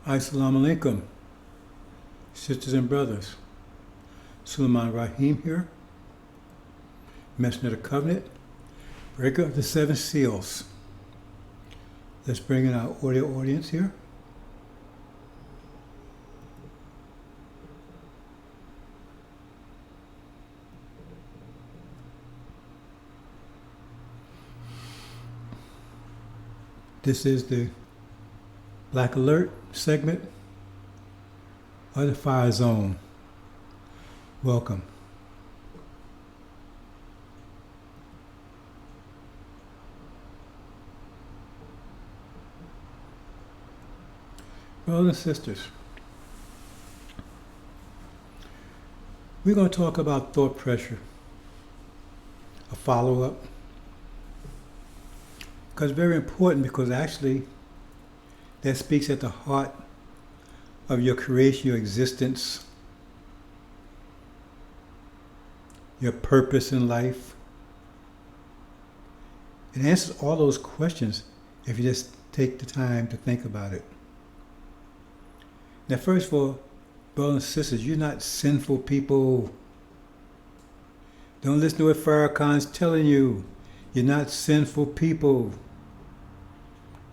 Assalamu alaikum, sisters and brothers. Sulaiman Rahim here, Messenger of the Covenant, breaker of the seven seals. Let's bring in our audio audience here. This is the Black Alert segment of the Fire Zone. Welcome. Brothers and sisters, we're going to talk about thought pressure, a follow-up, because it's very important, because actually that speaks at the heart of your creation, your existence, your purpose in life. It answers all those questions if you just take the time to think about it. Now, first of all, brothers and sisters, you're not sinful people. Don't listen to what Farrakhan's telling you. You're not sinful people.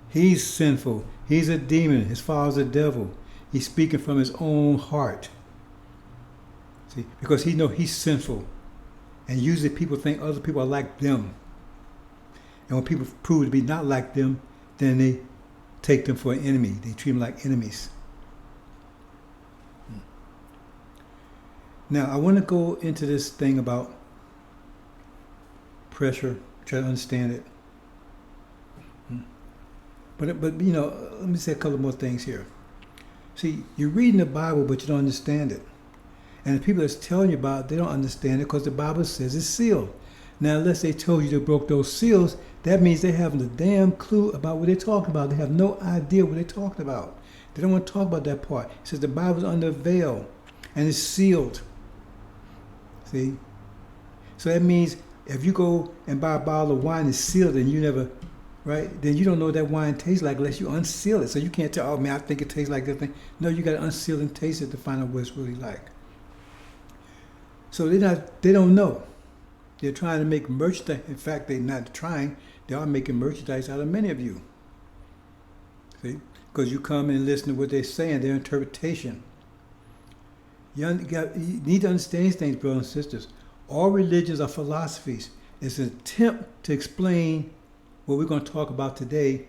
He's sinful. He's a demon. His father's a devil. He's speaking from his own heart. See, because he knows he's sinful. And usually people think other people are like them. And when people prove to be not like them, then they take them for an enemy. They treat them like enemies. Now, I want to go into this thing about pressure, try to understand it. But you know, let me say a couple more things here. See, you're reading the Bible, but you don't understand it. And the people that's telling you about it, they don't understand it because the Bible says it's sealed. Now, unless they told you they broke those seals, that means they haven't a damn clue about what they're talking about. They have no idea what they're talking about. They don't want to talk about that part. It says the Bible's under a veil and it's sealed. See? So that means if you go and buy a bottle of wine that's sealed and you never, right, then you don't know what that wine tastes like unless you unseal it. So you can't tell, oh man, I think it tastes like that thing. No, you got to unseal and taste it to find out what it's really like. So they don't know. They're trying to make merchandise. In fact, they're not trying. They are making merchandise out of many of you. See? Because you come and listen to what they're saying, their interpretation. You need to understand these things, brothers and sisters. All religions are philosophies. It's an attempt to explain what we're going to talk about today,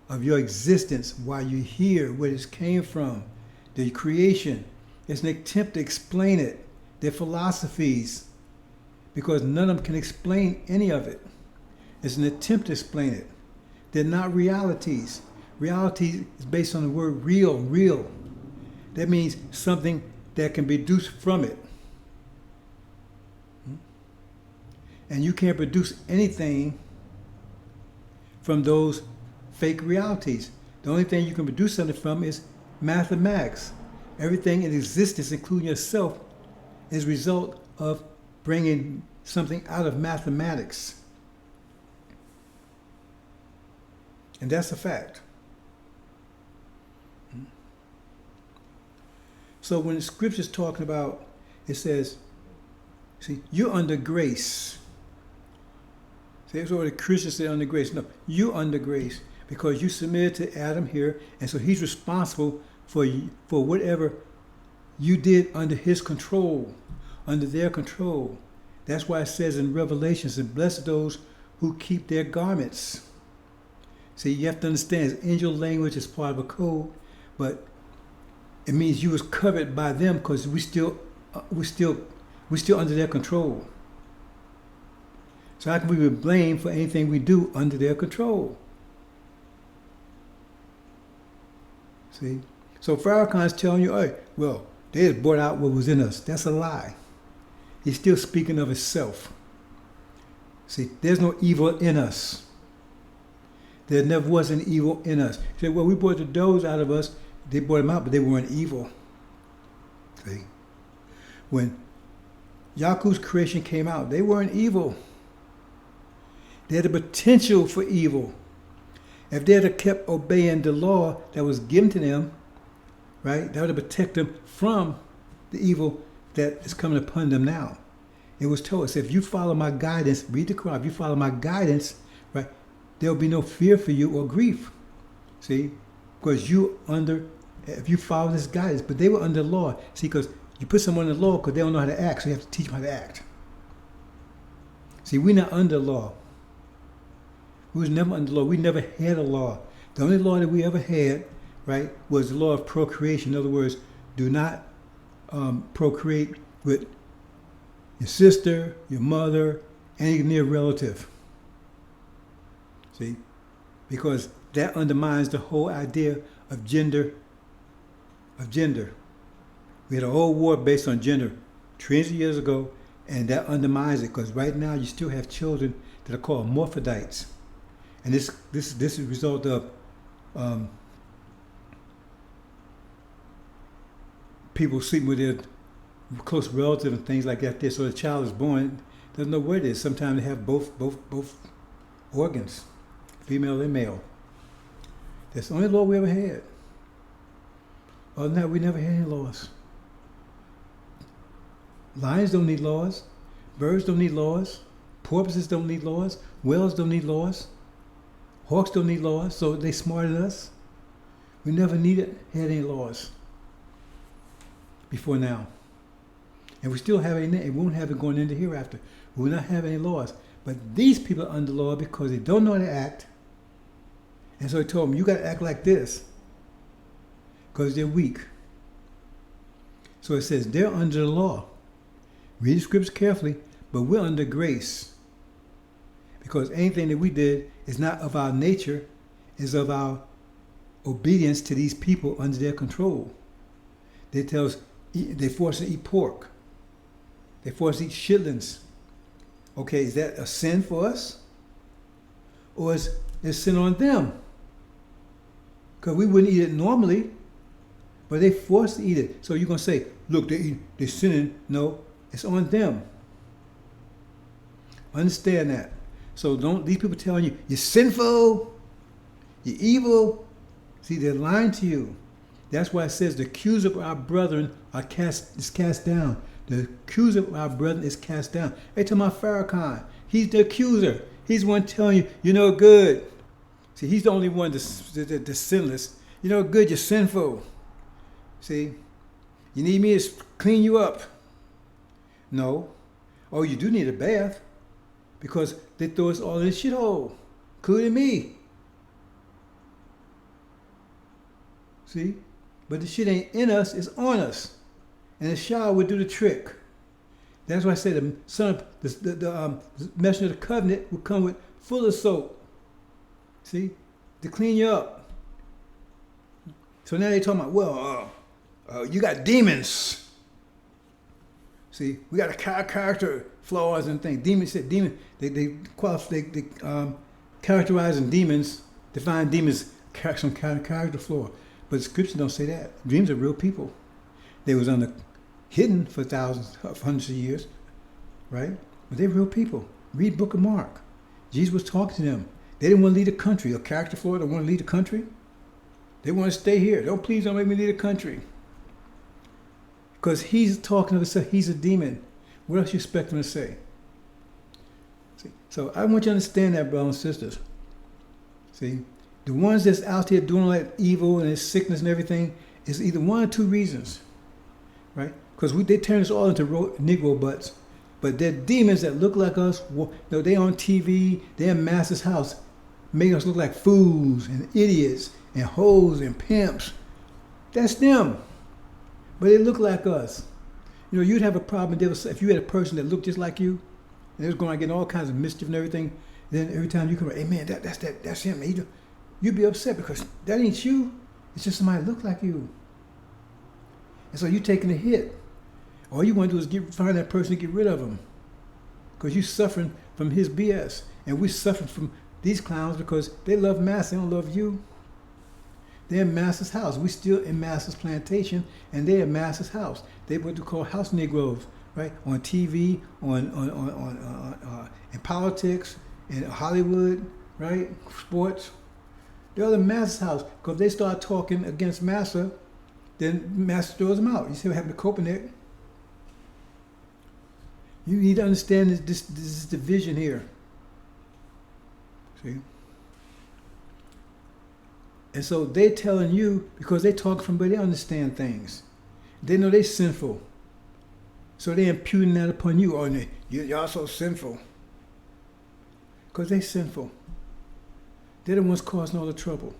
of your existence, why you're here, where this came from, the creation. It's an attempt to explain it. They're philosophies, because none of them can explain any of it. It's an attempt to explain it. They're not realities. Reality is based on the word real. That means something that can be deduced from it. And you can't produce anything from those fake realities. The only thing you can produce something from is mathematics. Everything in existence, including yourself, is a result of bringing something out of mathematics. And that's a fact. So when the scripture's talking about, it says, see, you're under grace. See, that's what the Christians say, under grace. No, you're under grace because you submitted to Adam here, and so he's responsible for whatever you did under his control, under their control. That's why it says in Revelations, and blessed those who keep their garments. See, you have to understand, angel language is part of a code, but it means you was covered by them because we're still under their control. So how can we be blamed for anything we do under their control? See? So Farrakhan's telling you, hey, well, they just brought out what was in us. That's a lie. He's still speaking of himself. See, there's no evil in us. There never was an evil in us. He said, well, we brought the doors out of us. They brought them out, but they weren't evil. See? When Yaku's creation came out, they weren't evil. They had the potential for evil. If they had kept obeying the law that was given to them, right? That would protect them from the evil that is coming upon them now. It was told, it said, if you follow my guidance, read the Quran, if you follow my guidance, right, there will be no fear for you or grief. See? Because if you follow this guidance, but they were under law. See, because you put someone under law because they don't know how to act, so you have to teach them how to act. See, we're not under law. We was never under law. We never had a law. The only law that we ever had, right, was the law of procreation. In other words, do not procreate with your sister, your mother, any near relative. See? Because that undermines the whole idea of gender. We had a whole war based on gender 300 years ago, and that undermines it, because right now you still have children that are called morphodites. And this is a result of people sleeping with their close relative and things like that. So the child is born, doesn't know where it is. Sometimes they have both organs, female and male. That's the only law we ever had. Other than that, we never had any laws. Lions don't need laws. Birds don't need laws. Porpoises don't need laws. Whales don't need laws. Hawks don't need laws, so they smarter than us. We never had any laws before now. And we still have any, and we won't have it going into hereafter. We will not have any laws. But these people are under law because they don't know how to act. And so he told them, you got to act like this, because they're weak. So it says they're under the law. Read the scriptures carefully, but we're under grace. Because anything that we did is not of our nature, is of our obedience to these people under their control. They tell us, they force us to eat pork. They force us to eat chitlins. Okay, is that a sin for us? Or is it sin on them? Because we wouldn't eat it normally, but they forced to eat it. So you're going to say, look, they're sinning. No, it's on them. Understand that. So don't these people telling you, you're sinful, you're evil. See, they're lying to you. That's why it says the accuser of our brethren is cast down. The accuser of our brethren is cast down. They talking about Farrakhan. He's the accuser. He's the one telling you, you're no good. See, he's the only one that's sinless. You're no good, you're sinful. See, you need me to clean you up. No. Oh, you do need a bath, because they throw us all in the shithole, including me. See? But the shit ain't in us, it's on us. And the shower would do the trick. That's why I said the son of the messenger of the covenant will come with full of soap. See? To clean you up. So now they're talking about, well, you got demons. See, we got a character flaws and things. They characterizing demons, define demons some kind of character flaw. But the scriptures don't say that. Dreams are real people. They was hidden for thousands, hundreds of years, right? But they're real people. Read Book of Mark. Jesus was talking to them. They didn't want to leave the country. A character flaw don't want to leave the country. They want to stay here. Please don't make me leave the country. Because he's talking to himself. He's a demon. What else you expect him to say? See? So I want you to understand that, brothers and sisters. See? The ones that's out there doing like evil and sickness and everything is either one or two reasons, right? Because they turn us all into Negro butts, but they're demons that look like us. They on TV, they're in Master's house, making us look like fools and idiots and hoes and pimps. That's them, but they look like us. You'd have a problem if you had a person that looked just like you, and they was going to get all kinds of mischief and everything. Then every time you come, hey man, that's him. You'd be upset because that ain't you. It's just somebody that look like you. And so you're taking a hit. All you want to do is find that person and get rid of them. Because you're suffering from his BS. And we're suffering from these clowns because they love Master, they don't love you. They're in Master's house. We're still in Master's plantation, and they're in Master's house. They're what we call house Negroes, right? On TV, in politics, in Hollywood, right? Sports. They're in Master's house because they start talking against Master, then Master throws them out. You see what happened to Copernic? You need to understand this division here. See? And so they're telling you, because they talk from where they understand things. They know they're sinful. So they're imputing that upon you. Oh, y'all so sinful. Because they're sinful. They're the ones causing all the trouble.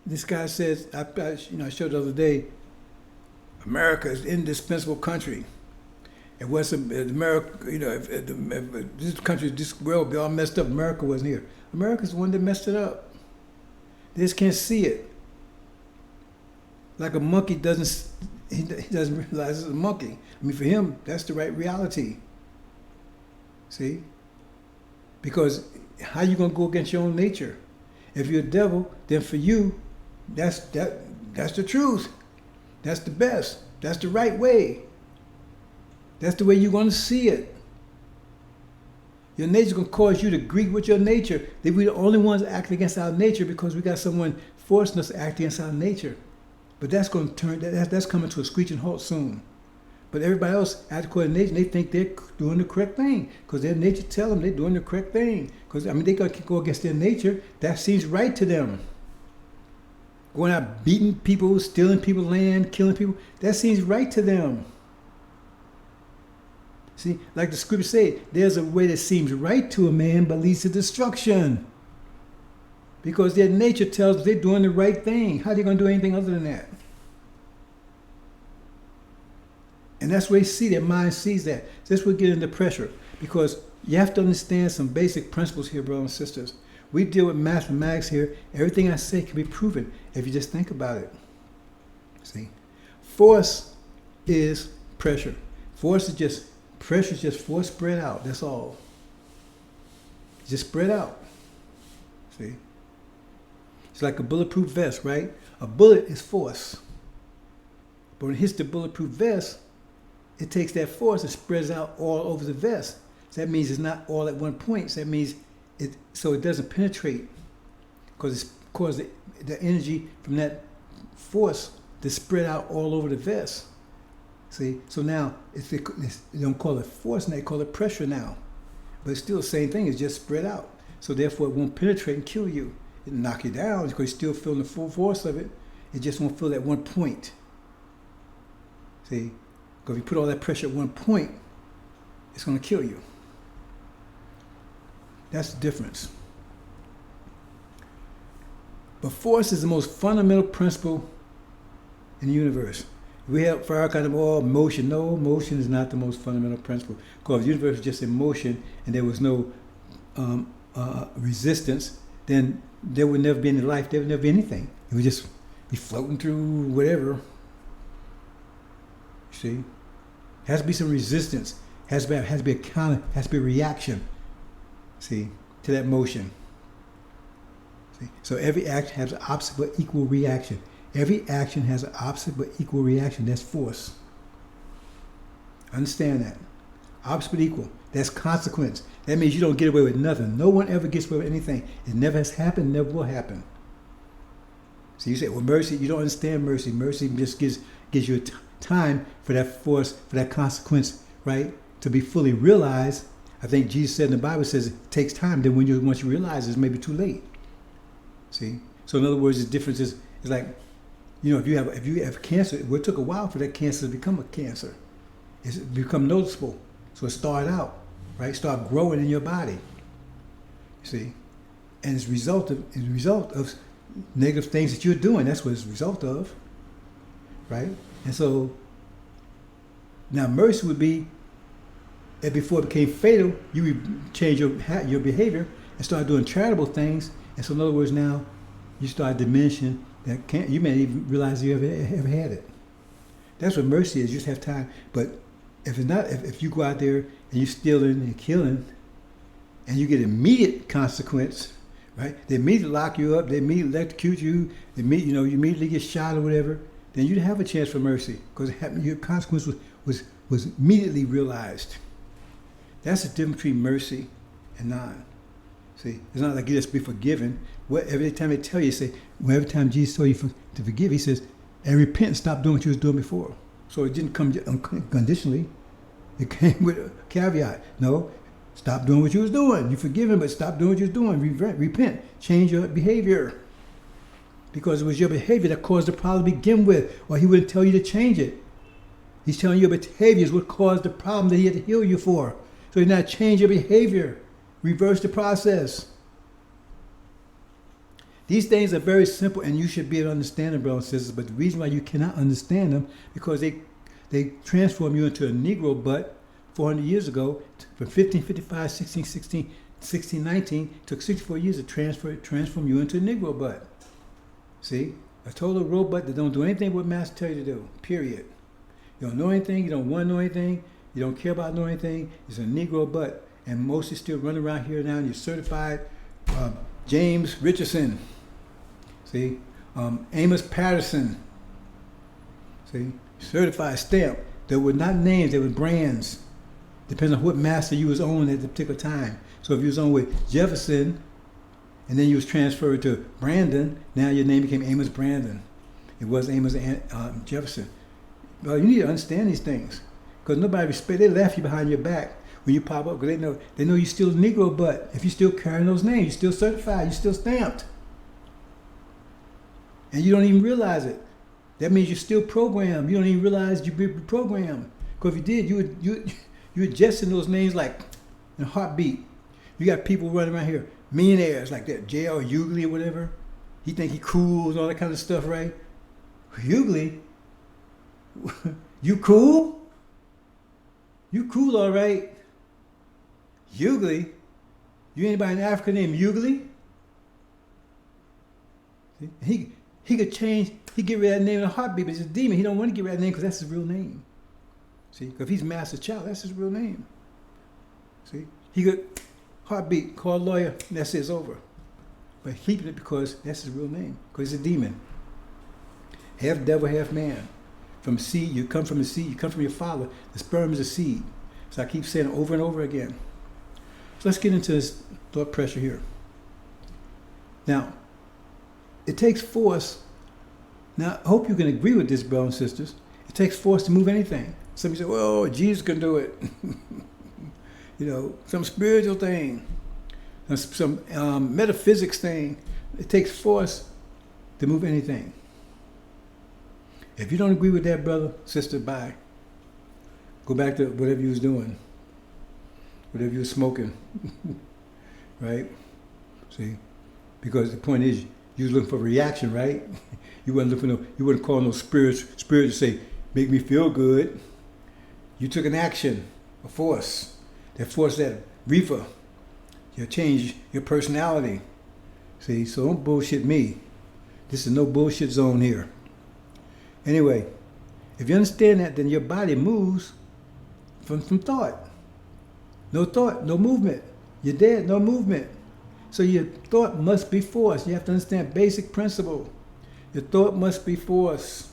This guy says, I showed the other day, America is an indispensable country. It wasn't America, if this country, this world be all messed up, America wasn't here. America's the one that messed it up. They just can't see it. Like a monkey doesn't realize it's a monkey. I mean, for him, that's the right reality. See? Because how you gonna go against your own nature? If you're a devil, then for you, that's the truth. That's the best. That's the right way. That's the way you're gonna see it. Your nature's gonna cause you to agree with your nature. That we're the only ones acting against our nature because we got someone forcing us to act against our nature. But that's going to turn. That's coming to a screeching halt soon. But everybody else, acting according to nature, they think they're doing the correct thing because their nature tell them they're doing the correct thing. Because they gonna go against their nature. That seems right to them. Going out beating people, stealing people's land, killing people. That seems right to them. See, like the scripture said, there's a way that seems right to a man but leads to destruction. Because their nature tells them they're doing the right thing. How are they going to do anything other than that? And that's where they see, their mind sees that. That's where we get into pressure. Because you have to understand some basic principles here, brothers and sisters. We deal with mathematics here. Everything I say can be proven if you just think about it. See? Force is pressure. Pressure is just force spread out. That's all. Just spread out. See? It's like a bulletproof vest, right? A bullet is force. But when it hits the bulletproof vest, it takes that force and spreads out all over the vest. So that means it's not all at one point. So that means it doesn't penetrate. Because it's caused the energy from that force to spread out all over the vest. See? So now, they don't call it force now, they call it pressure now. But it's still the same thing, it's just spread out. So therefore it won't penetrate and kill you. It'll knock you down because you're still feeling the full force of it. It just won't feel at one point. See? Because if you put all that pressure at one point, it's going to kill you. That's the difference. But force is the most fundamental principle in the universe. We have for our kind of motion. No, motion is not the most fundamental principle. Because the universe is just in motion and there was no resistance, then there would never be any life, there would never be anything. It would just be floating through whatever. See? Has to be some resistance. Has to be a counter, has to be a reaction. See, to that motion. See? So every action has an opposite but equal reaction. Every action has an opposite but equal reaction. That's force. Understand that. Opposite but equal. That's consequence. That means you don't get away with nothing. No one ever gets away with anything. It never has happened, never will happen. So you say, well, mercy, you don't understand mercy. Mercy just gives you time for that force, for that consequence, right, to be fully realized. I think Jesus said in the Bible says it takes time. Then once you realize it's maybe too late. See? So in other words, the difference is like, if you have cancer, it took a while for that cancer to become a cancer. It's become noticeable. So it started out, right? Start growing in your body. You see? And it's a result of negative things that you're doing. That's what it's a result of. Right? And so now mercy would be that before it became fatal, you would change your behavior and start doing charitable things. And so in other words, now you start diminishing that you may even realize you ever had it. That's what mercy is. You just have time. But if it's not, if you go out there and you're stealing and killing, and you get immediate consequence, right? They immediately lock you up. They immediately electrocute you. You immediately get shot or whatever. Then you'd have a chance for mercy because your consequence was immediately realized. That's the difference between mercy and non. See, it's not like you just be forgiven. Every time they tell you, say, every time Jesus told you to forgive, he says, and repent and stop doing what you was doing before. So it didn't come unconditionally. It came with a caveat. No, stop doing what you was doing. You forgiven, but stop doing what you was doing. Repent. Change your behavior. Because it was your behavior that caused the problem to begin with, or he wouldn't tell you to change it. He's telling you your behavior is what caused the problem that he had to heal you for. So you not change your behavior. Reverse the process. These things are very simple, and you should be able to understand them, brothers and sisters. But the reason why you cannot understand them, because they transform you into a Negro butt 400 years ago, from 1555, 1616, 1619, took 64 years to transform you into a Negro butt. See? A total robot that don't do anything what Master tells you to do, period. You don't know anything, you don't want to know anything, you don't care about knowing anything. It's a Negro butt. And most is still running around here now, and you're certified James Richardson. See? Amos Patterson. See? Certified stamp. They were not names, they were brands. Depends on what master you was on at the particular time. So if you was on with Jefferson, and then you was transferred to Brandon, now your name became Amos Brandon. It was Amos Jefferson. Well, you need to understand these things. Because nobody respect, they laugh you behind your back when you pop up, because they know you're still a Negro butt. If you're still carrying those names, you're still certified, you're still stamped. And you don't even realize it. That means you're still programmed. You don't even realize you're programmed. Because if you did, you would jest in those names like in a heartbeat. You got people running around here, millionaires like that, J.L. Hughley or whatever. He think he cool and all that kind of stuff, right? Hughley? You cool? You cool, all right. Hughley? You anybody in Africa named Hughley? He could change, he get rid of that name in a heartbeat, but it's a demon. He don't want to get rid of that name because that's his real name. See, because if he's master child, that's his real name. See, he could heartbeat, call a lawyer, and that's it, it's over. But keeping it because that's his real name, because he's a demon. Half devil, half man. From seed, you come from the seed, you come from your father. The sperm is a seed. So I keep saying it over and over again. So let's get into this thought pressure here. Now, it takes force. Now, I hope you can agree with this, brothers and sisters. It takes force to move anything. Some say, well, Jesus can do it. You know, some spiritual thing, some metaphysics thing. It takes force to move anything. If you don't agree with that, brother, sister, bye. Go back to whatever you was doing, whatever you was smoking, right? See, because the point is, you was looking for reaction, right? You wasn't looking for you wasn't calling no spirit to say, make me feel good. You took an action, a force. That force, that reefer, you change your personality. See, so don't bullshit me. This is no bullshit zone here. Anyway, if you understand that, then your body moves from thought. No thought, no movement. You're dead, no movement. So your thought must be force. You have to understand basic principle. Your thought must be force.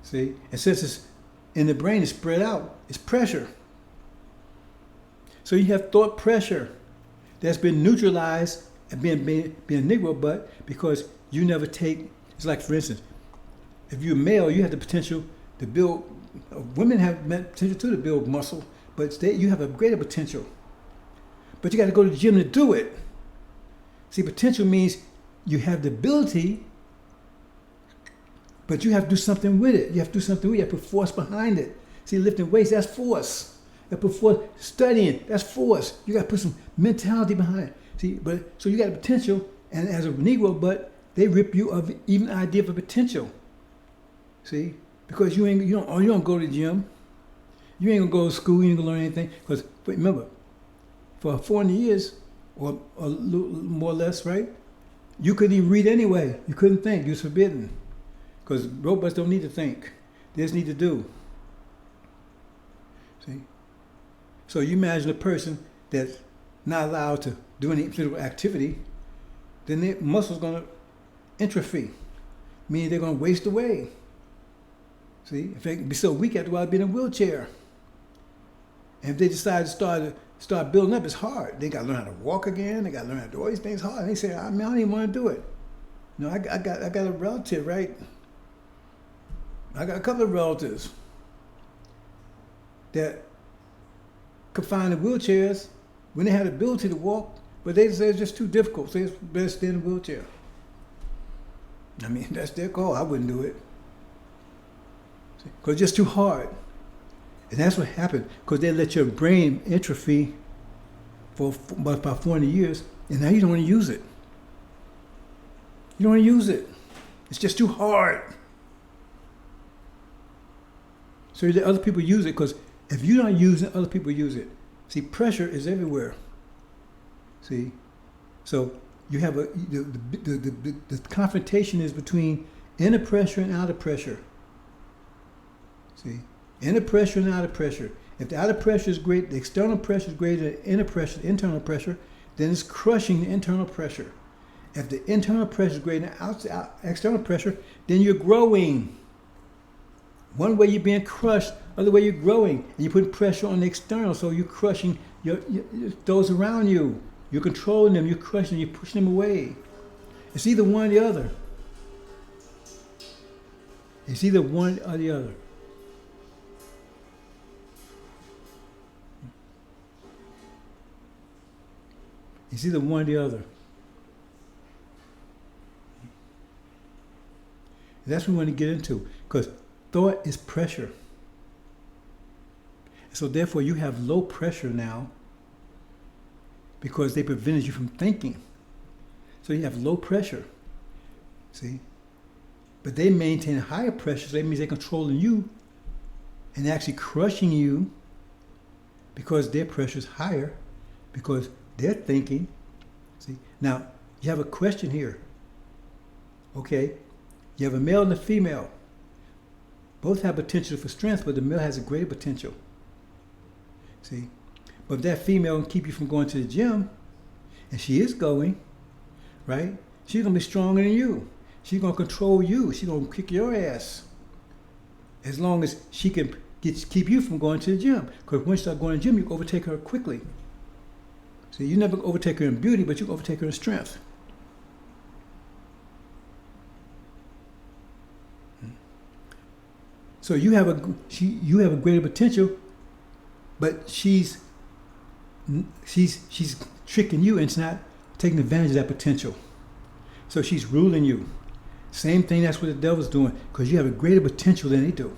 See? And since it's in the brain, it's spread out. It's pressure. So you have thought pressure that's been neutralized and being Negro butt because you never take. It's like, for instance, if you're male, you have the potential to build. Women have potential too to build muscle, but you have a greater potential. But you got to go to the gym to do it. See, potential means you have the ability, but you have to do something with it. You have to do something with it. You have to put force behind it. See, lifting weights, that's force. You have to put force. Studying, that's force. You got to put some mentality behind it. See, so you got the potential, and as a Negro, but they rip you of even the idea of a potential. See, because you don't go to the gym. You ain't gonna go to school. You ain't gonna learn anything. Because remember, for 400 years or a little more or less, right? You couldn't even read anyway. You couldn't think. You was forbidden. Because robots don't need to think. They just need to do. See? So you imagine a person that's not allowed to do any physical activity, then their muscles going to atrophy, meaning they're going to waste away. See? If they be so weak after a while, be in a wheelchair. And if they decide to start building up, it's hard. They got to learn how to walk again. They got to learn how to do all these things hard. And they say, I don't even want to do it. I got a relative, right? I got a couple of relatives that could find the wheelchairs when they had the ability to walk, but they said it's just too difficult, so it's best stay in a wheelchair. I mean, that's their call. I wouldn't do it. Because it's just too hard. And that's what happened, because they let your brain atrophy for about 40 years, and now you don't want to use it. You don't want to use it. It's just too hard. So you let other people use it, because if you don't use it, other people use it. See, pressure is everywhere. See? So you have the confrontation is between inner pressure and outer pressure. See? Inner pressure and outer pressure. If the outer pressure is great, the external pressure is greater than inner pressure, the internal pressure, then it's crushing the internal pressure. If the internal pressure is greater than the external pressure, then you're growing. One way you're being crushed, other way you're growing, and you're putting pressure on the external, so you're crushing those around you. You're controlling them, you're crushing them, you're pushing them away. It's either one or the other. It's either one or the other. It's either one or the other. And that's what we want to get into, because thought is pressure. So therefore you have low pressure now because they prevented you from thinking. So you have low pressure. See? But they maintain higher pressure, so that means they're controlling you and actually crushing you because their pressure is higher, because they're thinking. See? Now, you have a question here. Okay? You have a male and a female. Both have potential for strength, but the male has a greater potential. See? But if that female can keep you from going to the gym, and she is going, right? She's going to be stronger than you. She's going to control you. She's going to kick your ass. As long as she can keep you from going to the gym. Because once you start going to the gym, you can overtake her quickly. See, you never overtake her in beauty, but you can overtake her in strength. So you have a greater potential, but she's tricking you and it's not taking advantage of that potential. So she's ruling you. Same thing, that's what the devil's doing, because you have a greater potential than they do.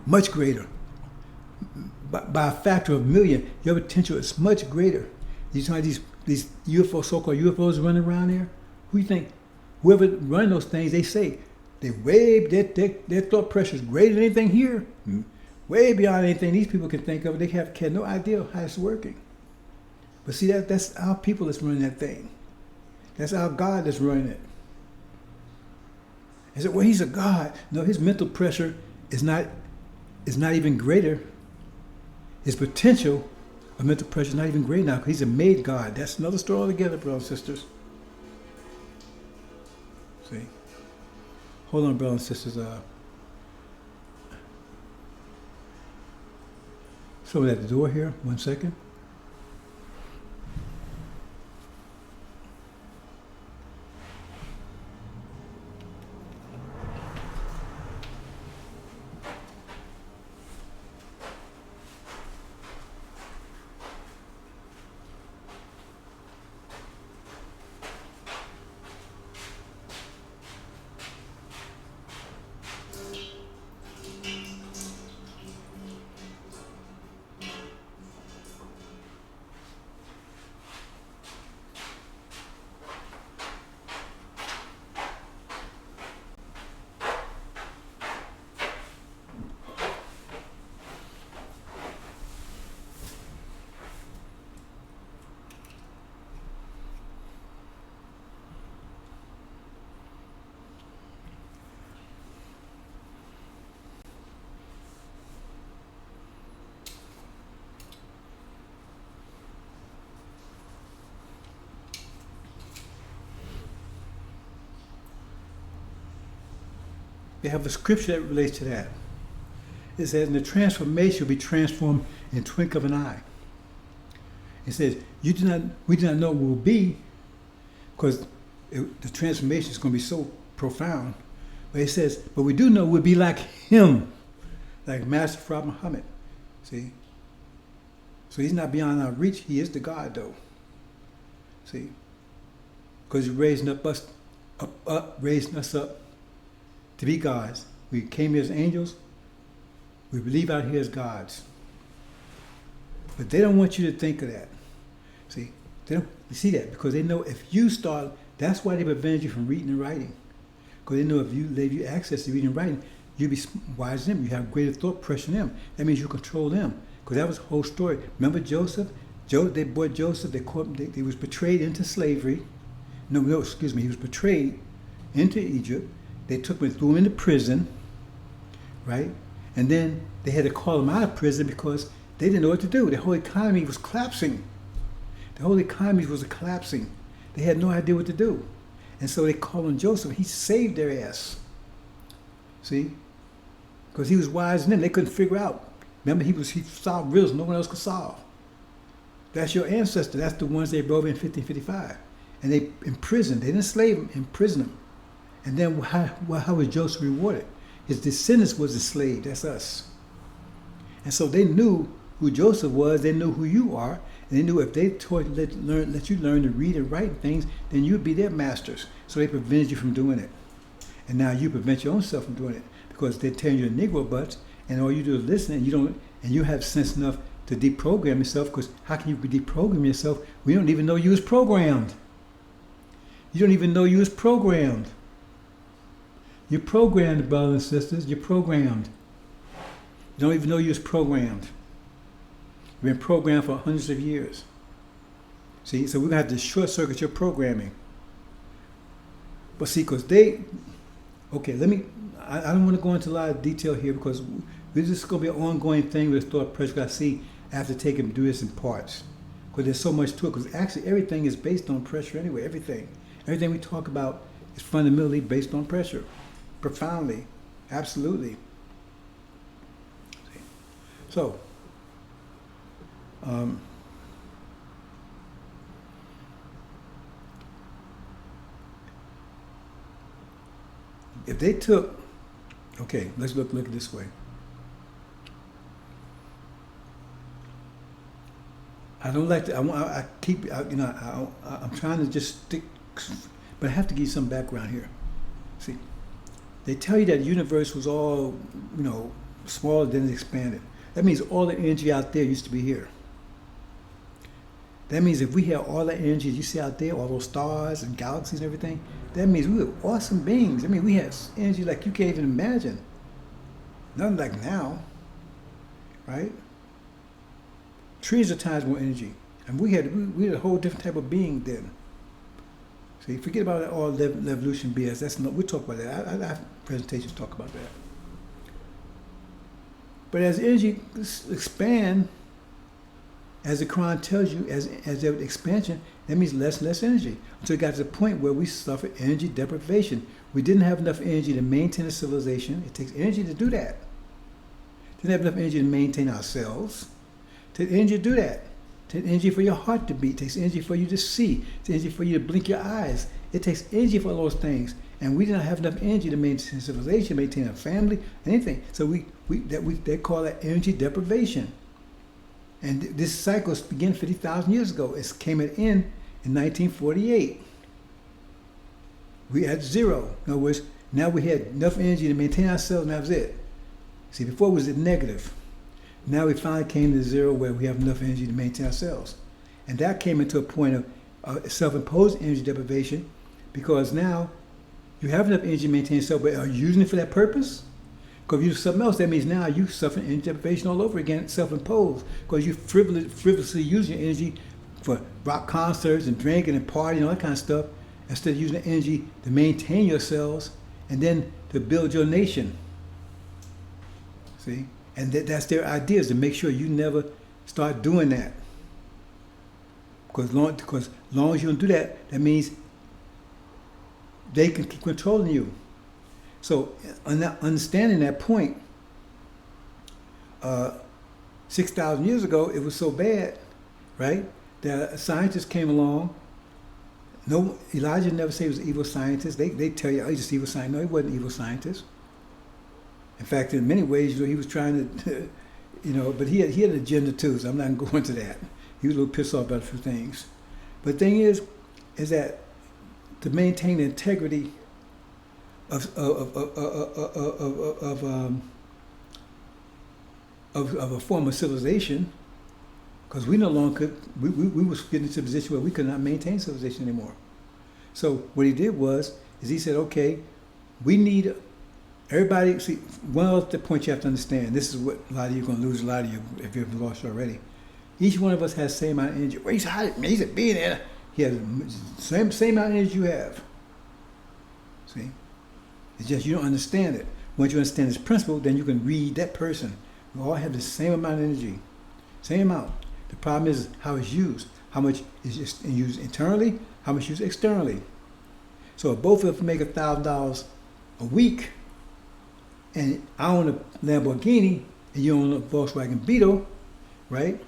Much greater. By a factor of a million, your potential is much greater. These UFO, so-called UFOs running around there, who you think, whoever run those things, they say, their thought pressure is greater than anything here. Way beyond anything these people can think of. They have no idea how it's working. But see, that's our people that's running that thing. That's our God that's running it. They said, well, he's a God. No, his mental pressure is not even greater. His potential of mental pressure is not even great now, because he's a made God. That's another story altogether, brothers and sisters. See? Hold on, brothers and sisters. Someone at the door here. 1 second. They have a scripture that relates to that. It says, and the transformation will be transformed in the twinkle of an eye. It says, we do not know what will be, because the transformation is going to be so profound. But it says, but we do know we'll be like him, like Master Prophet Muhammad. See? So he's not beyond our reach. He is the God, though. See? Because he's raising raising us up to be gods. We came here as angels. We believe out here as gods. But they don't want you to think of that. See? They don't see that because they know if you start, that's why they prevent you from reading and writing. Because they know if you leave you access to reading and writing, you'll be wiser than them. You have greater thought pressure than them. That means you control them. Because that was the whole story. Remember Joseph? They brought Joseph, they caught him, he was betrayed into slavery. He was betrayed into Egypt. They took him and threw him into prison, right? And then they had to call him out of prison because they didn't know what to do. The whole economy was collapsing. The whole economy was collapsing. They had no idea what to do. And so they called on Joseph. He saved their ass. See? Because he was wise than them. They couldn't figure out. Remember, he solved riddles no one else could solve. That's your ancestor. That's the ones they brought in 1555. And they imprisoned. They didn't slave him, imprisoned him. And then how was Joseph rewarded? His descendants was enslaved. That's us. And so they knew who Joseph was. They knew who you are. And they knew if they let you learn to read and write things, then you'd be their masters. So they prevented you from doing it. And now you prevent your own self from doing it because they're tearing you to Negro butts, and all you do is listen, and you have sense enough to deprogram yourself. Because how can you deprogram yourself? We don't even know you was programmed. You don't even know you was programmed. You're programmed, brothers and sisters. You're programmed. You don't even know you was programmed. You've been programmed for hundreds of years. See, so we're going to have to short circuit your programming. But see, because I don't want to go into a lot of detail here because this is going to be an ongoing thing with thought pressure. I see I have to take and do this in parts because there's so much to it. Because actually everything is based on pressure anyway. Everything we talk about is fundamentally based on pressure, profoundly, absolutely. So, if they took, let's look at it this way. I don't like to. I'm trying to just stick, but I have to give you some background here. See, they tell you that the universe was all, smaller than it expanded. That means all the energy out there used to be here. That means if we had all the energy you see out there, all those stars and galaxies and everything, that means we were awesome beings. I mean, we had energy like you can't even imagine. Nothing like now, right? Trillions of times more energy. And we had a whole different type of being then. See, forget about all evolution BS. We'll talk about that. I have presentations talk about that. But as energy expand, as the Quran tells you, as there was expansion, that means less and less energy. Until it got to the point where we suffered energy deprivation. We didn't have enough energy to maintain a civilization. It takes energy to do that. Didn't have enough energy to maintain ourselves. It takes energy to do that. It takes energy for your heart to beat. It takes energy for you to see. It takes energy for you to blink your eyes. It takes energy for all those things. And we didn't have enough energy to maintain civilization, maintain a family, anything. So they call that energy deprivation. And this cycle began 50,000 years ago. It came at end in 1948. We had zero. In other words, now we had enough energy to maintain ourselves, and that was it. See, before it was negative. Now we finally came to zero where we have enough energy to maintain ourselves. And that came into a point of self-imposed energy deprivation because now you have enough energy to maintain yourself, but are you using it for that purpose? Because if you do something else, that means now you suffer energy deprivation all over again, self-imposed, because you frivolously use your energy for rock concerts and drinking and partying and all that kind of stuff, instead of using the energy to maintain yourselves and then to build your nation. See? And that's their idea, is to make sure you never start doing that. Because long as you don't do that, that means they can keep controlling you. So, understanding that point, 6,000 years ago, it was so bad, right? That scientists came along, No, Elijah never said he was an evil scientist. They tell you, oh, he's just evil scientist. No, he wasn't an evil scientist. In fact, in many ways, he was trying to, but he had an agenda too, so I'm not going to that. He was a little pissed off about a few things. But the thing is that to maintain the integrity of a form of civilization, because we no longer could, we was getting into a position where we could not maintain civilization anymore. So what he did is he said, okay, we need everybody. See, one other point you have to understand. This is what a lot of you are going to lose. A lot of you, if you've lost already. Each one of us has the same amount of energy. Well, he's a billionaire. He has the same amount of energy you have. See, it's just you don't understand it. Once you understand this principle, then you can read that person. We all have the same amount of energy, same amount. The problem is how it's used. How much is just used internally? How much is used externally? So if both of us make $1,000 a week, and I own a Lamborghini and you own a Volkswagen Beetle, right?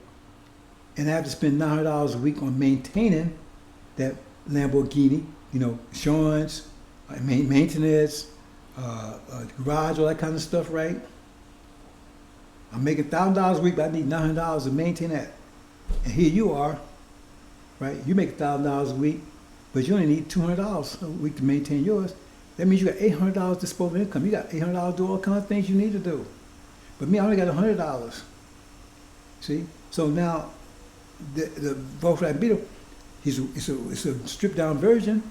And I have to spend $900 a week on maintaining that Lamborghini, insurance, maintenance, garage, all that kind of stuff, right? I'm making $1,000 a week, but I need $900 to maintain that. And here you are, right? You make $1,000 a week, but you only need $200 a week to maintain yours. That means you got $800 disposable income. You got $800 to do all kinds of things you need to do. But me, I only got $100. See? So now, the Volkswagen Beetle, it's a stripped down version.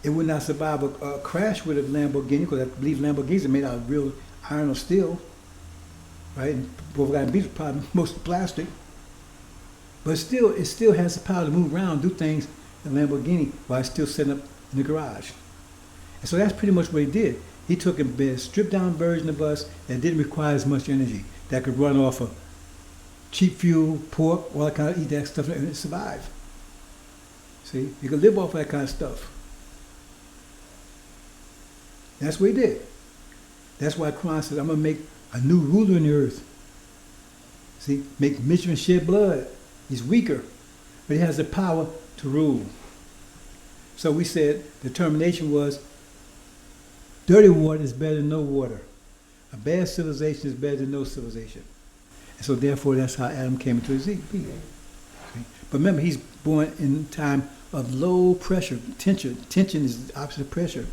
It would not survive a crash with a Lamborghini, because I believe Lamborghinis are made out of real iron or steel, right? And Volkswagen Beetle is probably mostly plastic. But still, it still has the power to move around, do things in Lamborghini while it's still sitting up in the garage. And so that's pretty much what he did. He took a stripped down version of us that didn't require as much energy, that could run off of cheap fuel, pork, all that kind of, eat that stuff and survive. See, you could live off of that kind of stuff. That's what he did. That's why Quran said, I'm going to make a new ruler in the earth. See, make Mitzvah shed blood. He's weaker, but he has the power to rule. So we said the determination was dirty water is better than no water. A bad civilization is better than no civilization. And so therefore that's how Adam came into his being. But remember, he's born in a time of low pressure, tension. Tension is the opposite of pressure.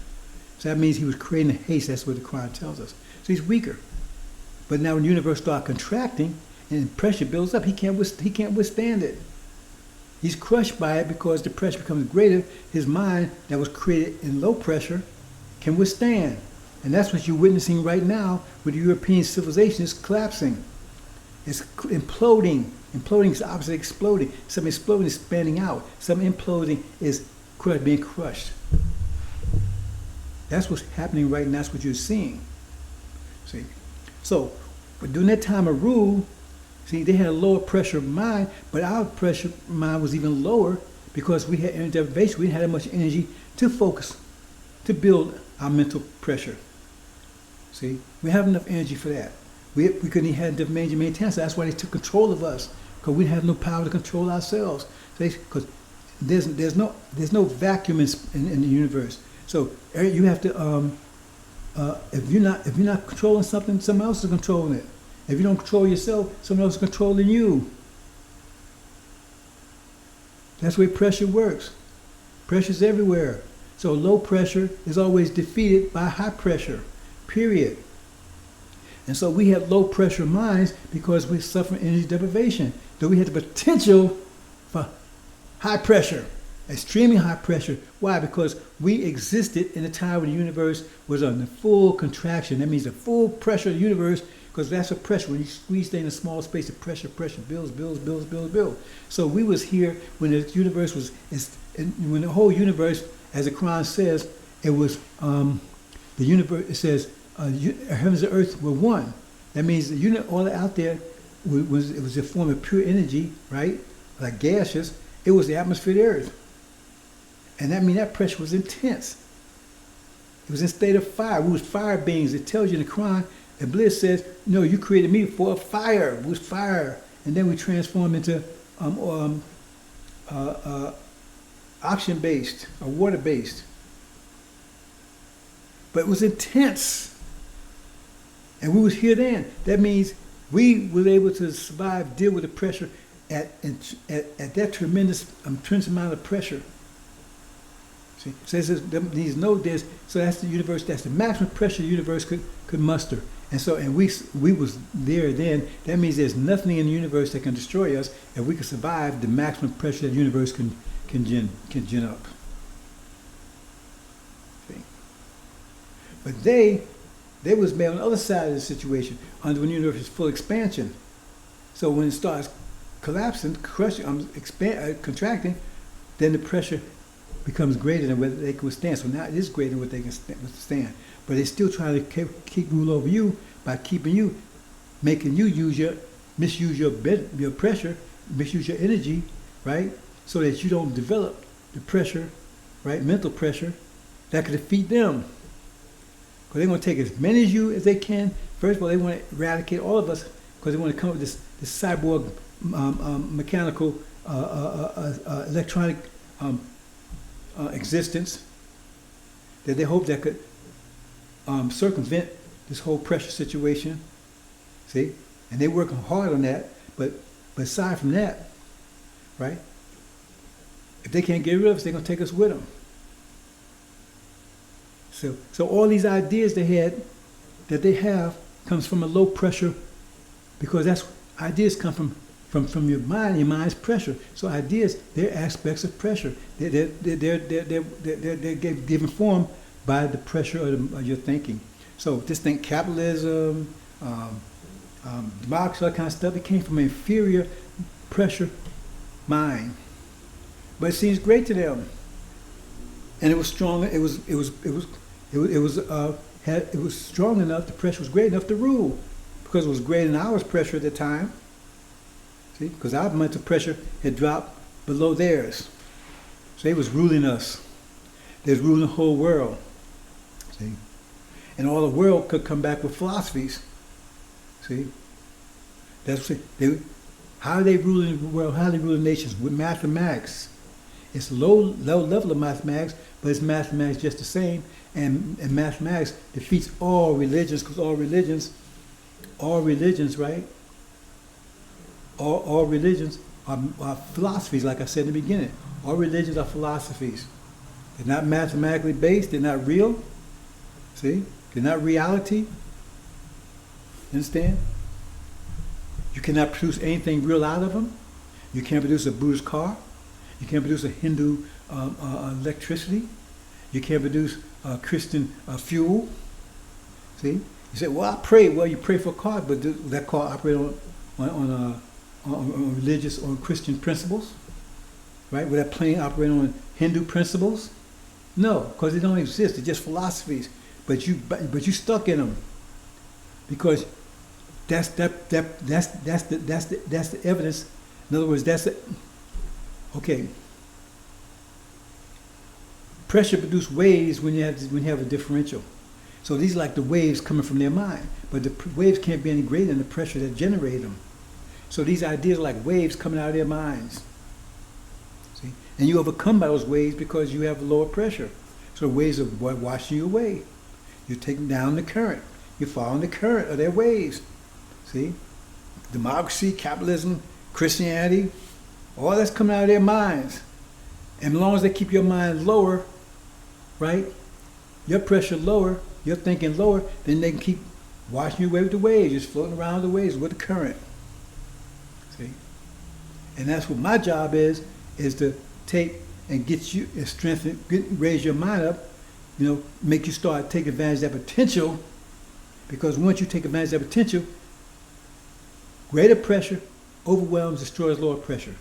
So that means he was creating haste. That's what the Quran tells us. So he's weaker. But now when the universe starts contracting and pressure builds up, he can't withstand it. He's crushed by it because the pressure becomes greater. His mind that was created in low pressure can withstand. And that's what you're witnessing right now with the European civilization. It's collapsing. It's imploding. Imploding is the opposite of exploding. Some exploding is spanning out. Some imploding is being crushed. That's what's happening right now. That's what you're seeing. See? So, but during that time of rule, see, they had a lower pressure mind, but our pressure mind was even lower because we had energy deprivation. We didn't have that much energy to focus, to build our mental pressure. See, we have enough energy for that. We couldn't even have enough energy to maintain. So that's why they took control of us, because we have no power to control ourselves. Because there's no vacuum in the universe. So you have to if you're not controlling something, someone else is controlling it. If you don't control yourself, someone else is controlling you. That's the way pressure works. Pressure's everywhere. So low pressure is always defeated by high pressure, period. And so we have low pressure minds because we suffer energy deprivation. Though we have the potential for high pressure, extremely high pressure. Why? Because we existed in a time when the universe was under full contraction. That means the full pressure of the universe, because that's a pressure. When you squeeze things in a small space, the pressure builds. So we was here when the universe was, when the whole universe, as the Quran says, it was, the universe, it says, heavens and earth were one. That means all out there it was a form of pure energy, right? Like gaseous. It was the atmosphere of the earth. And that means that pressure was intense. It was in a state of fire. We was fire beings. It tells you in the Quran, Iblis says, no, you created me for a fire. It was fire. And then we transform into oxygen-based or water-based. But it was intense. And we was here then. That means we were able to survive, deal with the pressure at that tremendous amount of pressure. See, so these there's so that's the universe. That's the maximum pressure the universe could muster. And so, and we was there then. That means there's nothing in the universe that can destroy us if we can survive the maximum pressure that the universe can gin up. See? But they was made on the other side of the situation, under when the universe is full expansion. So when it starts collapsing, crushing, contracting, then the pressure becomes greater than what they can withstand. So now it is greater than what they can withstand. But they're still trying to keep rule over you by keeping you, making you misuse your pressure, misuse your energy, right? So that you don't develop the pressure, right? Mental pressure that could defeat them. Because they want to take as many of you as they can. First of all, they want to eradicate all of us because they want to come up with this cyborg, mechanical, electronic existence that they hope that could circumvent this whole pressure situation. See? And they're working hard on that. But aside from that, right? If they can't get rid of us, they're going to take us with them. So all these ideas that they have comes from a low pressure, because ideas come from your mind. Your mind's pressure. So ideas, they're aspects of pressure. They're given form by the pressure of your thinking. So just think capitalism, democracy, all that kind of stuff. It came from an inferior pressure mind, but it seems great to them, and it was strong. It was strong enough. The pressure was great enough to rule, because it was greater than our pressure at the time. See, because our mental pressure had dropped below theirs. So they was ruling us. They was ruling the whole world. See, and all the world could come back with philosophies. See, that's what how are they ruling the world? How are they ruling nations? With mathematics. It's low level of mathematics, but it's mathematics just the same. And mathematics defeats all religions, because all religions, right? All religions are philosophies, like I said in the beginning. All religions are philosophies. They're not mathematically based. They're not real. See? They're not reality. Understand? You cannot produce anything real out of them. You can't produce a Buddhist car. You can't produce a Hindu electricity. You can't produce Christian fuel. See? You say, well, I pray. Well, you pray for a car, but does that car operate on religious or Christian principles? Right? Would that plane operate on Hindu principles? No, because they don't exist. They're just philosophies. But you stuck in them, because that's the evidence. In other words, okay. Pressure produces waves when you have a differential. So these are like the waves coming from their mind, but the waves can't be any greater than the pressure that generated them. So these ideas are like waves coming out of their minds. See, and you overcome by those waves because you have lower pressure. So the waves are washing you away. You're taking down the current. You're following the current of their waves. See, democracy, capitalism, Christianity, all that's coming out of their minds. And as long as they keep your mind lower, right, your pressure lower, your thinking lower, then they can keep washing you away with the waves, just floating around the waves with the current. See? And that's what my job is to take and get you and strengthen, raise your mind up, make you start taking advantage of that potential, because once you take advantage of that potential, greater pressure overwhelms, destroys lower pressure.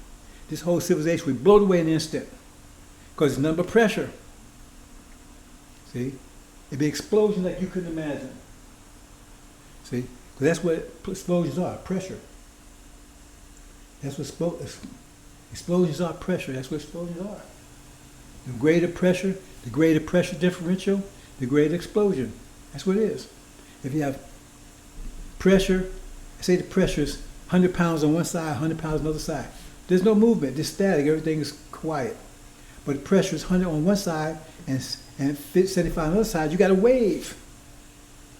This whole civilization will be blown away in an instant, because it's nothing but pressure. See? It'd be explosions like you couldn't imagine. See? Because that's what explosions are, pressure. That's what explosions are, pressure. That's what explosions are. The greater pressure differential, the greater explosion. That's what it is. If you have pressure, say the pressure is 100 pounds on one side, 100 pounds on the other side. There's no movement, there's static, everything is quiet. but the pressure is 100 on one side and 75 on the other side, you got a wave.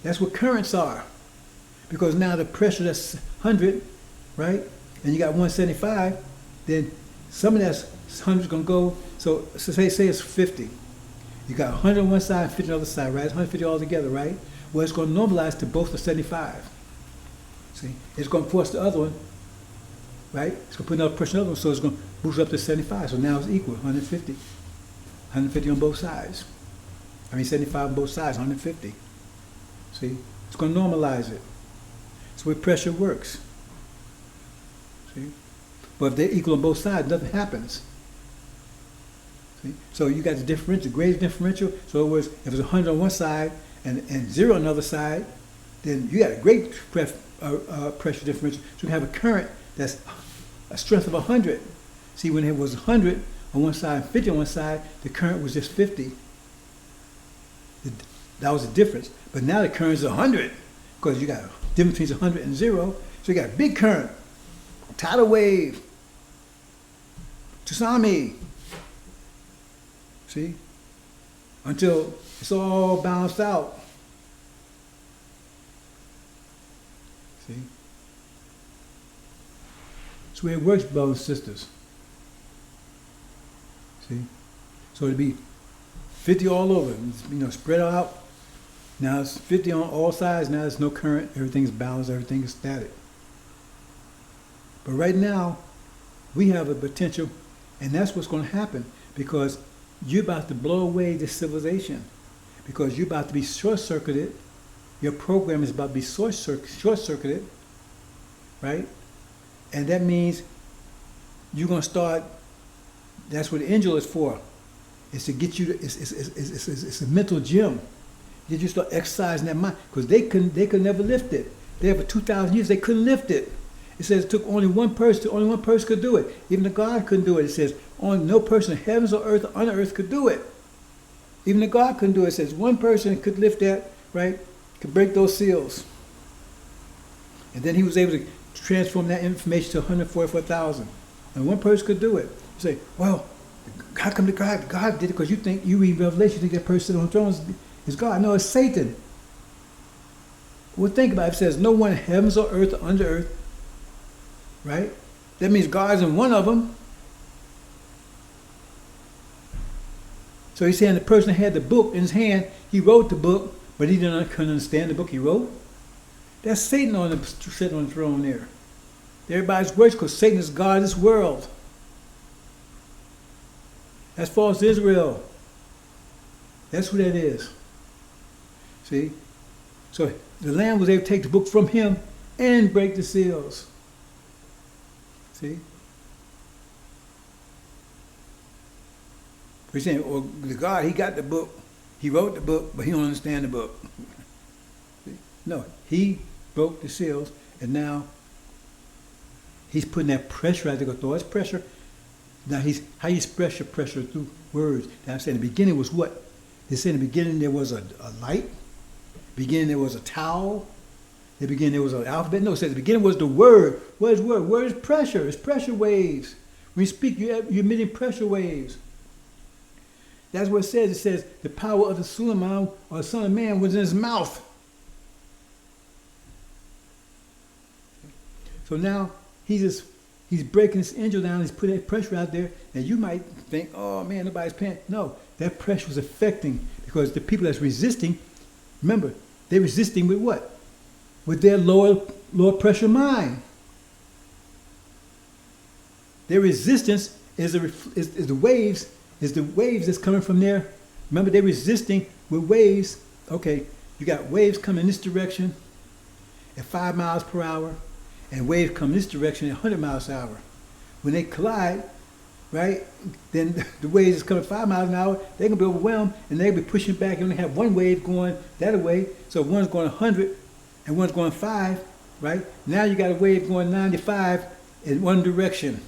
That's what currents are. Because now the pressure that's 100, right, and you got 175, then some of that 100 is going to go, so say it's 50. You got 100 on one side and 50 on the other side, right? It's 150 all together, right? Well, it's going to normalize to both the 75. See? It's going to force the other one, right? It's going to put another pressure on the other one, so it's going to boost up to 75. So now it's equal, 150. 150 on both sides. 75 on both sides, 150. See? It's going to normalize it. That's the way pressure works. See? But if they're equal on both sides, nothing happens. See? So you got the differential, greatest differential. So it was, if it's 100 on one side and 0 on the other side, then you got a great pressure differential. So you have a current that's a strength of 100. See, when it was 100 on one side and 50 on one side, the current was just 50. That was the difference. But now the current is 100 because you got a difference between 100 and 0. So you got a big current, tidal wave, tsunami. See? Until it's all balanced out. See? That's the way it works, brothers and sisters. See? So it'd be 50 all over, spread out. Now it's 50 on all sides. Now there's no current. Everything's balanced. Everything is static. But right now, we have a potential, and that's what's going to happen because you're about to blow away this civilization because you're about to be short-circuited. Your program is about to be short-circuited, right? And that means you're going to start, that's what the angel is for. It's to get you to, it's a mental gym. Get you to start exercising that mind because they could never lift it. There for 2,000 years, they couldn't lift it. It says it took only one person could do it. Even the God couldn't do it. It says only no person in heavens or earth or under earth could do it. Even the God couldn't do it. It says one person could lift that, right? Could break those seals. And then he was able to transform that information to 144,000. And one person could do it. You say, well, how come God did it? Because you read Revelation, you think that person on the throne is God. No, it's Satan. Well, think about it. It says no one in heavens or earth or under earth, right? That means God's in one of them. So he's saying the person that had the book in his hand, he wrote the book, but he couldn't understand the book he wrote. That's Satan sitting on the throne there. Everybody's worse because Satan is God of this world. That's false Israel. That's who that is. See? So the Lamb was able to take the book from him and break the seals. See? He's saying, well, the God, he got the book. He wrote the book, but he don't understand the book. See? No, he broke the seals, and now he's putting that pressure out there. Go, it's pressure. Now how you express your pressure through words. Now I'm saying the beginning was what? They said in the beginning there was a light. Beginning there was a towel. In the beginning there was an alphabet. No, it says the beginning was the word. What is word? Word is pressure. It's pressure waves. When you speak, you're emitting pressure waves. That's what it says. It says the power of the Suleiman or the Son of Man was in his mouth. So now he's breaking this angel down. He's putting that pressure out there, and you might think, "Oh man, nobody's paying." No, that pressure was affecting because the people that's resisting. Remember, they're resisting with what? With their lower pressure mind. Their resistance is the waves. Is the waves that's coming from there. Remember, they're resisting with waves. Okay, you got waves coming in this direction at 5 miles per hour, and waves come this direction at 100 miles per hour. When they collide, right, then the waves is coming 5 miles an hour, they're going to be overwhelmed, and they'll be pushing back. You only have one wave going that way, so one's going 100, and one's going 5, right? Now you got a wave going 95 in one direction.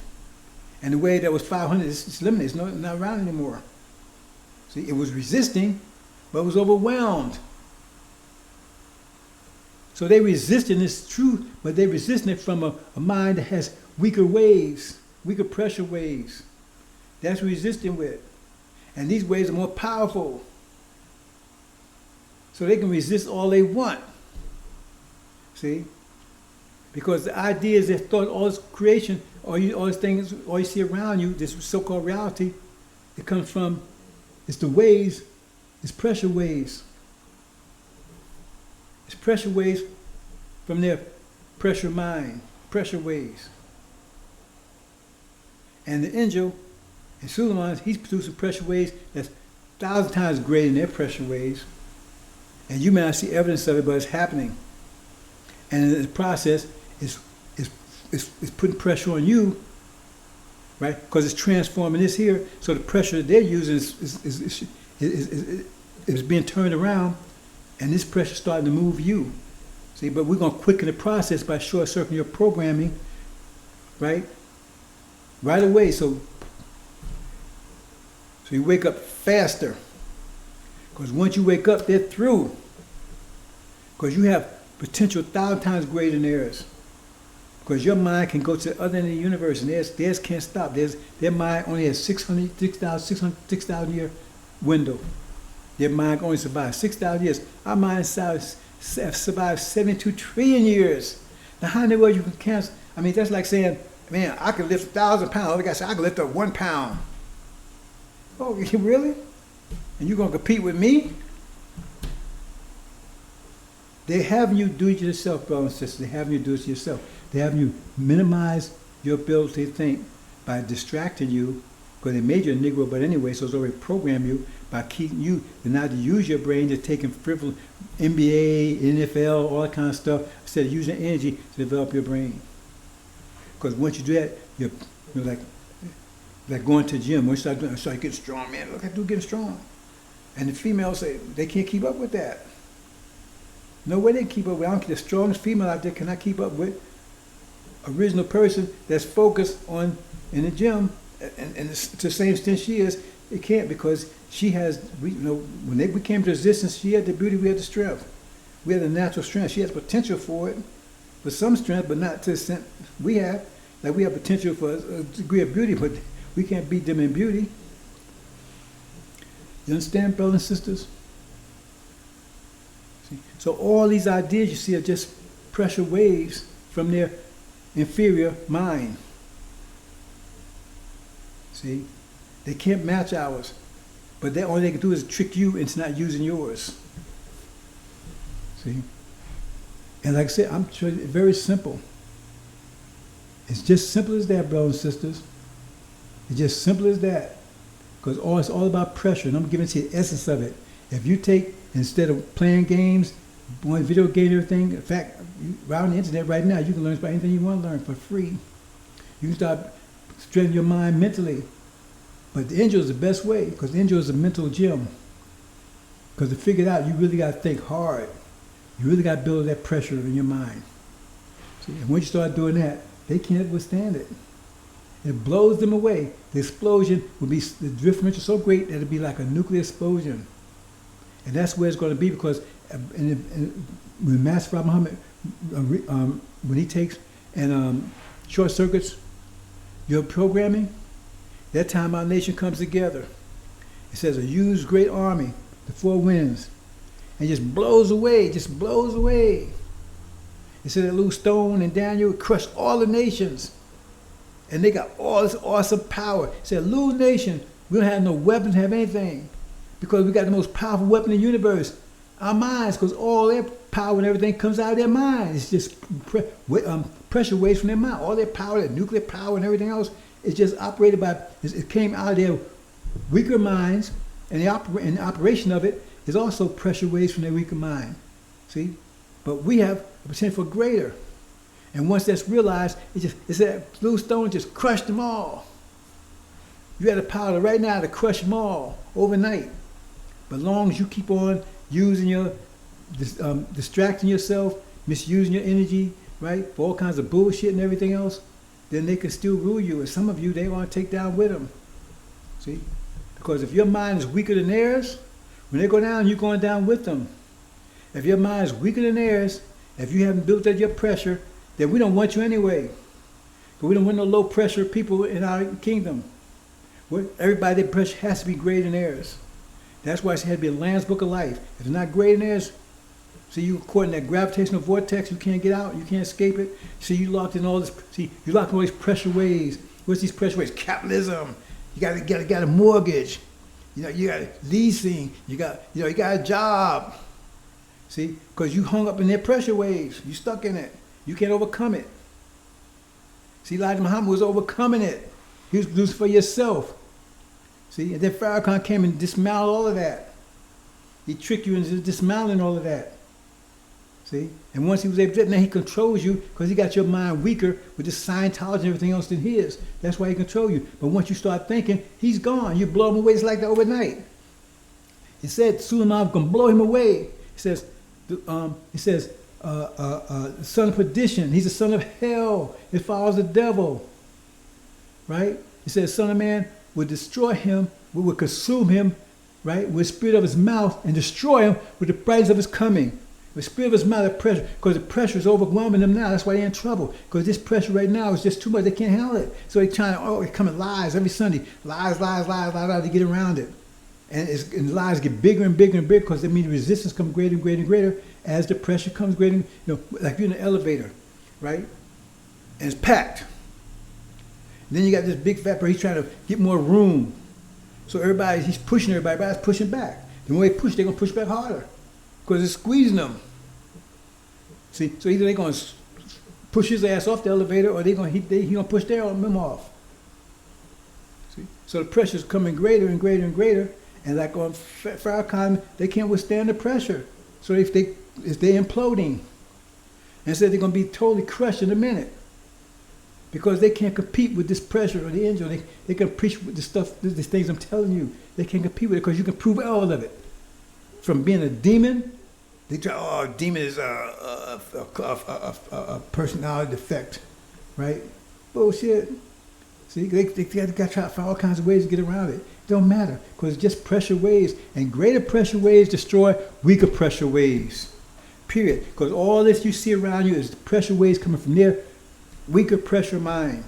And the wave that was 500 is limited. It's not around anymore. See, it was resisting, but it was overwhelmed. So they resisting this truth, but they resisting it from a mind that has weaker waves, weaker pressure waves. That's what resisting with. And these waves are more powerful. So they can resist all they want. See? Because the idea is that thought, all this creation, all these things, all you see around you, this so-called reality, it comes from, it's the waves, it's pressure waves. It's pressure waves from their pressure mind, pressure waves. And the angel, and Suleiman, he's producing pressure waves that's 1,000 times greater than their pressure waves. And you may not see evidence of it, but it's happening. And in the process, it's putting pressure on you, right? Because it's transforming this here. So the pressure that they're using is being turned around, and this pressure is starting to move you. See, but we're going to quicken the process by short-circuiting your programming, right? Right away. So you wake up faster. Because once you wake up, they're through. Because you have potential 1,000 times greater than theirs. Because your mind can go to the other end of the universe, and theirs can't stop. Their mind only has 6,000 year window. Their mind only survives 6,000 years. Our mind survives 72 trillion years. Now, how in the world you can cancel? I mean, that's like saying, man, I can lift 1,000 pounds. Other guy said, I can lift up 1 pound. Oh, really? And you're going to compete with me? They're having you do it yourself, brothers and sisters. They're having you do it yourself. They're having you minimize your ability to think by distracting you, because they made you a Negro, but anyway, so it's already programmed you by keeping you to not to use your brain, just taking frivolous NBA, NFL, all that kind of stuff, instead of using energy to develop your brain. Because once you do that, you're like going to the gym. Once you start getting strong, man, look at dude getting strong. And the females say they can't keep up with that. No way they can keep up with. I don't care, the strongest female out there cannot keep up with original person that's focused on in the gym, and to the same extent she is, it can't, because she has, when they became resistance, she had the beauty, we had the strength. We had the natural strength. She has potential for it, for some strength, but not to the extent we have. Like we have potential for a degree of beauty, but we can't beat them in beauty. You understand, brothers and sisters? See? So all these ideas you see are just pressure waves from their inferior mind. See? They can't match ours, but all they can do is trick you into not using yours. See? And like I said, I'm sure it's very simple. It's just simple as that, brothers and sisters. It's just simple as that. Because it's all about pressure, and I'm giving it to you the essence of it. If you take, instead of playing games, one video game and everything, in fact, right on the internet right now, you can learn about anything you want to learn for free. You can start strengthening your mind mentally. But the angel is the best way, because the angel is a mental gym. Because to figure it out, you really got to think hard. You really got to build that pressure in your mind. See, and once you start doing that, they can't withstand it. It blows them away. The explosion will be, the differential so great that it'll be like a nuclear explosion. And that's where it's going to be, because when Master Prophet Muhammad, when he takes and short circuits your programming, that time our nation comes together. It says a huge great army, the four winds, and just blows away, It said that little stone and Daniel crushed all the nations. And they got all this awesome power. It said, little nation, we don't have no weapons, have anything. Because we got the most powerful weapon in the universe. Our minds, because all their power and everything comes out of their minds. It's just pressure waves from their mind. All their power, their nuclear power and everything else, is just operated by, it came out of their weaker minds, and the operation of it is also pressure waves from their weaker mind. See? But we have a potential for greater. And once that's realized, it's that little stone just crushed them all. You have the power right now to crush them all overnight. But as long as you keep on using your, distracting yourself, misusing your energy, right, for all kinds of bullshit and everything else, then they can still rule you. And some of you, they want to take down with them. See? Because if your mind is weaker than theirs, when they go down, you're going down with them. If your mind is weaker than theirs, if you haven't built up your pressure, then we don't want you anyway. But we don't want no low pressure people in our kingdom. Everybody that pressure has to be greater than theirs. That's why it had to be a Lamb's Book of Life. If it's not greater than theirs, see, you caught in that gravitational vortex, you can't get out, you can't escape it. See, you locked in all this, see, you locked in all these pressure waves. What's these pressure waves? Capitalism. You got a mortgage. You know, you got leasing. You got a job. See, because you hung up in their pressure waves. You stuck in it. You can't overcome it. See, Elijah Muhammad was overcoming it. He was producing for yourself. See, and then Farrakhan came and dismantled all of that. He tricked you into dismantling all of that. See, and once he was able to, now he controls you because he got your mind weaker with this Scientology and everything else than his. That's why he controls you. But once you start thinking, he's gone. You blow him away just like that overnight. It said Suleiman gonna blow him away. It says, son of perdition. He's the son of hell. It follows the devil. Right? It says, Son of Man will destroy him, will consume him, right, with the spirit of his mouth and destroy him with the brightness of his coming. The spirit of his mouth, the pressure, because the pressure is overwhelming them now. That's why they're in trouble. Because this pressure right now is just too much. They can't handle it. So they're trying to, they come in lies every Sunday. Lies to get around it. And the lies get bigger and bigger and bigger because they mean the resistance comes greater and greater and greater as the pressure comes greater. You know, like you're in an elevator, right? And it's packed. And then you got this big fat person, he's trying to get more room. So he's pushing everybody's pushing back. The more they push, they're going to push back harder because it's squeezing them. See, so either they're going to push his ass off the elevator or he's going to push them off. See? So the pressure's coming greater and greater and greater. And like on Farrakhan, they can't withstand the pressure. So if they're imploding, and said they're going to be totally crushed in a minute. Because they can't compete with this pressure or the angel. They can preach with the stuff, these things I'm telling you. They can't compete with it because you can prove all of it. From being a demon, they try, demon is a personality defect, right? Bullshit. See, they got to try to find all kinds of ways to get around it. It don't matter because it's just pressure waves. And greater pressure waves destroy weaker pressure waves. Period. Because all this you see around you is pressure waves coming from their weaker pressure mind.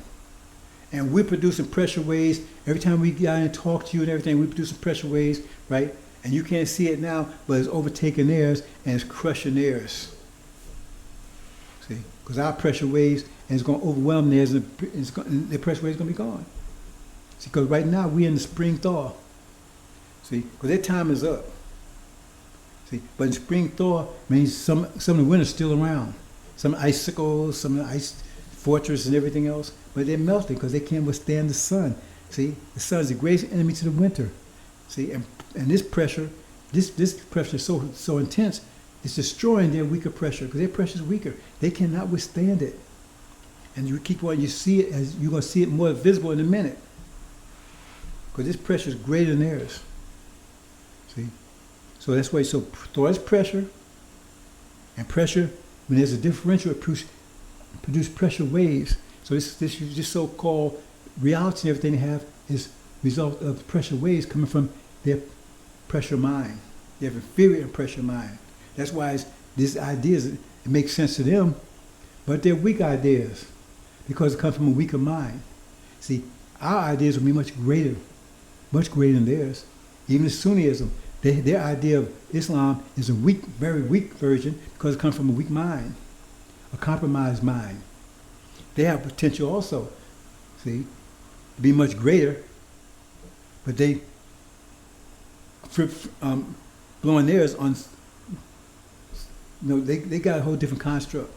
And we're producing pressure waves. Every time we get out and talk to you and everything, we're producing pressure waves, right? And you can't see it now, but it's overtaking theirs and it's crushing theirs. See? Because our pressure waves and it's going to overwhelm theirs and the pressure waves is going to be gone. See, because right now we're in the spring thaw. See? Because their time is up. See? But in spring thaw means some of the winter's still around. Some icicles, some of the ice fortress and everything else, but they're melting because they can't withstand the sun. See, the sun is the greatest enemy to the winter. See, and this pressure is so intense, it's destroying their weaker pressure because their pressure is weaker. They cannot withstand it. And you keep on, you see it as you're going to see it more visible in a minute because this pressure is greater than theirs. See, so that's why. So there's pressure, and pressure when there's a differential, it produce pressure waves. So this so-called reality and everything they have is result of pressure waves coming from their pressure mind. They have inferior pressure mind. That's why these ideas, it makes sense to them, but they're weak ideas because it comes from a weaker mind. See, our ideas will be much greater than theirs. Even Sunnism, their idea of Islam is a weak, very weak version because it comes from a weak mind. A compromised mind. They have potential also, see, to be much greater, but they blowing theirs on, they got a whole different construct.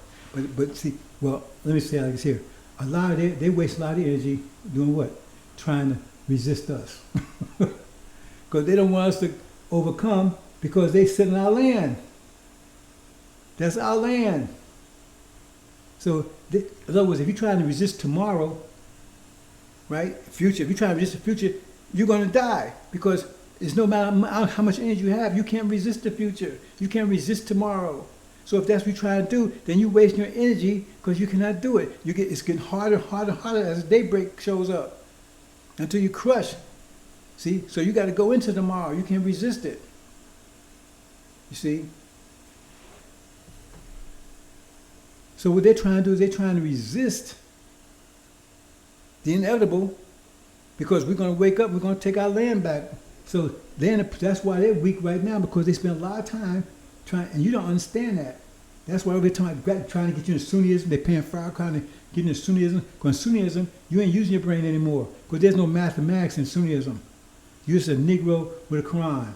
But see, well, let me say like this here. They waste a lot of energy doing what? Trying to resist us. Because they don't want us to overcome because they sit in our land. That's our land. So, in other words, if you're trying to resist tomorrow, right, future, if you're trying to resist the future, you're going to die because it's no matter how much energy you have, you can't resist the future. You can't resist tomorrow. So if that's what you're trying to do, then you're wasting your energy because you cannot do it. It's getting harder and harder and harder as daybreak shows up until you crush. See? So you got to go into tomorrow. You can't resist it. You see? So what they're trying to do is they're trying to resist the inevitable because we're going to wake up, we're going to take our land back. So then that's why they're weak right now, because they spend a lot of time trying, and you don't understand that. That's why we're trying to get you into Sunnism. They're paying Farrakhan to get into Sunnism. Because in Sunnism, you ain't using your brain anymore, because there's no mathematics in Sunnism. You're just a Negro with a Quran.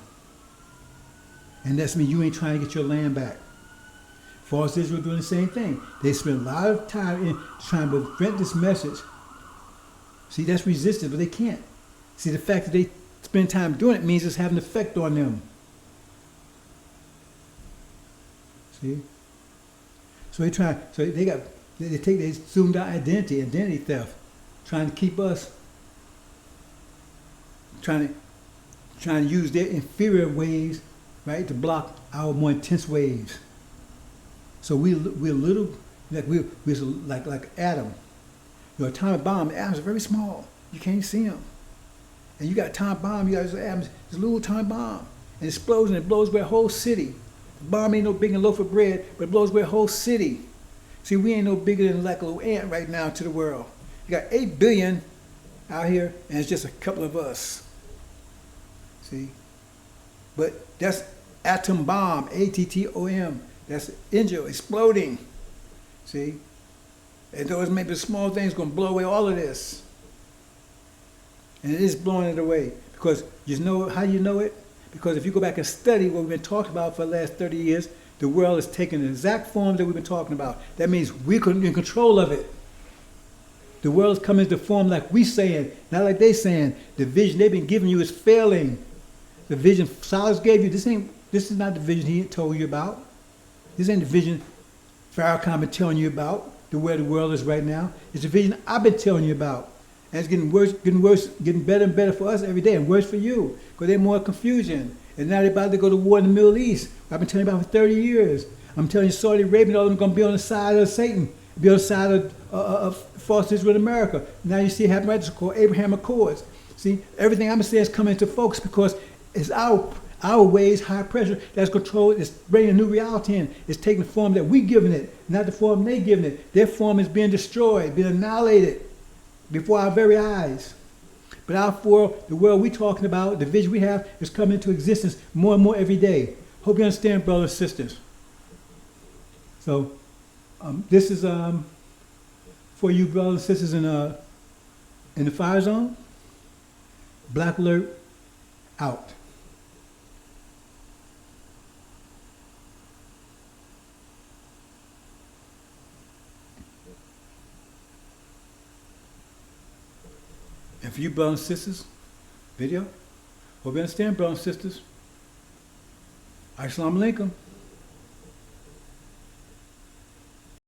And that's mean you ain't trying to get your land back. False Israel doing the same thing. They spend a lot of time in trying to prevent this message. See, that's resistance, but they can't. See, the fact that they spend time doing it means it's having an effect on them. See? So they try. So they zoomed out identity theft, trying to keep us, trying to use their inferior ways, right, to block our more intense waves. So we're little, we're like atom. Your atomic bomb, the atoms are very small. You can't see them. And you got atomic bomb, you got atoms, this little atomic bomb. And it explodes, and it blows away a whole city. The bomb ain't no bigger than a loaf of bread, but it blows away a whole city. See, we ain't no bigger than like a little ant right now to the world. You got 8 billion out here, and it's just a couple of us. See? But that's atom bomb, ATTOM. That's AL-INJIL exploding. See? And those maybe small things going to blow away all of this. And it is blowing it away. Because you know how you know it? Because if you go back and study what we've been talking about for the last 30 years, the world is taking the exact form that we've been talking about. That means we're in control of it. The world is coming into form like we saying, not like they saying. The vision they've been giving you is failing. The vision Silas gave you, this is not the vision he told you about. This ain't the vision Farrakhan been telling you about, where the world is right now. It's the vision I've been telling you about. And it's getting worse, getting better and better for us every day, and worse for you, because there's more confusion. And now they're about to go to war in the Middle East. I've been telling you about for 30 years. I'm telling you Saudi Arabia, all of them going to be on the side of Satan, be on the side of false Israel in America. Now you see it happen right, it's called Abraham Accords. See, everything I'm saying is coming into focus because it's our ways, high pressure, that's controlled, it's bringing a new reality in. It's taking the form that we giving it, not the form they giving it. Their form is being destroyed, being annihilated before our very eyes. But the world we're talking about, the vision we have, is coming into existence more and more every day. Hope you understand, brothers and sisters. So, this is for you brothers and sisters in the fire zone. Black alert out. And for you brothers and sisters, video, hope you understand, brothers and sisters. Assalamu alaikum.